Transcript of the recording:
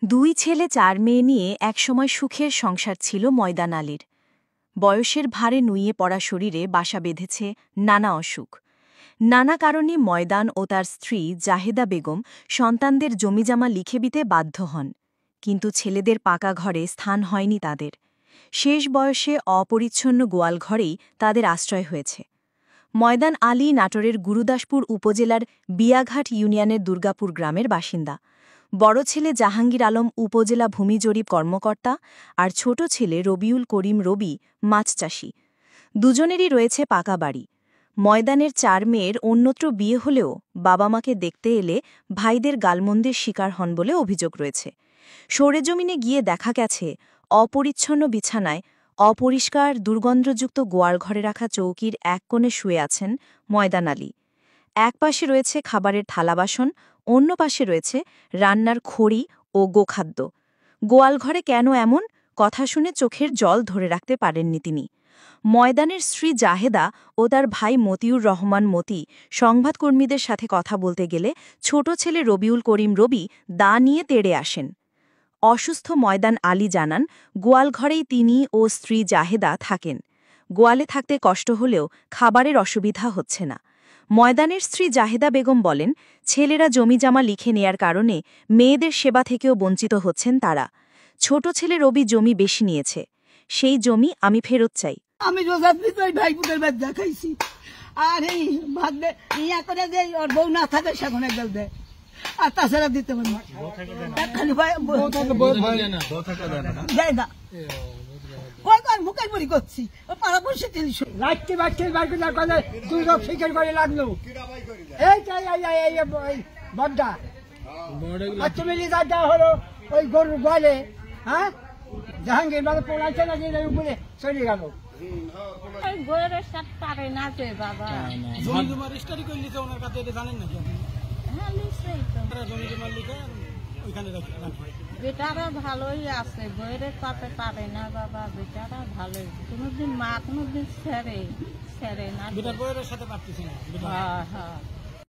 দুই ছেলে চার মেয়ে নিয়ে একসময় সুখের সংসার ছিল ময়দান আলীর। বয়সের ভারে নুইয়ে পড়া শরীরে বাসা বেঁধেছে নানা অসুখ। নানা কারণে ময়দান ও তার স্ত্রী জাহেদা বেগম সন্তানদের জমিজমা লিখে দিতে বাধ্য হন, কিন্তু ছেলেদের পাকা ঘরে স্থান হয়নি তাদের। শেষ বয়সে অপরিচ্ছন্ন গোয়ালঘরেই তাদের আশ্রয় হয়েছে। ময়দান আলী নাটোরের গুরুদাসপুর উপজেলার বিয়াঘাট ইউনিয়নের দুর্গাপুর গ্রামের বাসিন্দা। বড় ছেলে জাহাঙ্গীর আলম উপজেলা ভূমি জরিপ কর্মকর্তা, আর ছোট ছেলে রবিউল করিম রবি মাছ চাষী। দুজনেরই রয়েছে পাকা বাড়ি। ময়দানের চার মেয়ের অন্যত্র বিয়ে হলেও বাবা মাকে দেখতে এলে ভাইদের গালমন্দের শিকার হন বলে অভিযোগ রয়েছে। সরেজমিনে গিয়ে দেখা গেছে অপরিচ্ছন্ন বিছানায় অপরিষ্কার দুর্গন্ধযুক্ত গোয়ালঘরে রাখা চৌকির এক কোণে শুয়ে আছেন ময়দান আলী। এক পাশে রয়েছে খাবারের থালা বাসন, অন্য পাশে রয়েছে রান্নার খড়ি ও গোখাদ্য। গোয়ালঘরে কেন এমন কথা শুনে চোখের জল ধরে রাখতে পারেননি তিনি। ময়দানের স্ত্রী জাহেদা ও তার ভাই মতিউর রহমান মতি সংবাদকর্মীদের সাথে কথা বলতে গেলে ছোট ছেলে রবিউল করিম রবি দা নিয়ে তেড়ে আসেন। অসুস্থ ময়দান আলী জানান, গোয়ালঘরেই তিনি ও স্ত্রী জাহেদা থাকেন। গোয়ালে থাকতে কষ্ট হলেও খাবারের অসুবিধা হচ্ছে না। ময়দানের স্ত্রী জাহেদা বেগম বলেন, ছেলেরা জমিজমা লিখে নেয়ার কারণে মেয়েদের সেবা থেকেও বঞ্চিত হচ্ছেন তারা। ছোট ছেলে রবি জমি বেশি নিয়েছে, সেই জমি আমি ফেরত চাই। আমি ভাইপুদের বাদ দেখাইছি, আর এই ভাত ইয়া করে যে ওর বউ না থাকে সেখানে গেল দেয়, আর তাছাড়া দিতে পারি না। মুখে বড়ি করছি পাড়া বসে রাখতে বাড়তে দুই লোক শিকার করে লাগলো। এই বড্ডা বাচ্চা মিলিয়ে দেওয়া হলো ওই গরুর গোয়ালে। হ্যাঁ, জাহাঙ্গীর বাবা পড়াচ্ছে না যে উপরে চলে গেল। বেটারা ভালোই আছে, বইয়ের পাতে পারে না বাবা, বেটারা ভালোই। কোনোদিন মা কোনোদিন ছেড়ে না, বেটার বইয়ের সাথে পারতেছি না। হ্যাঁ হ্যাঁ।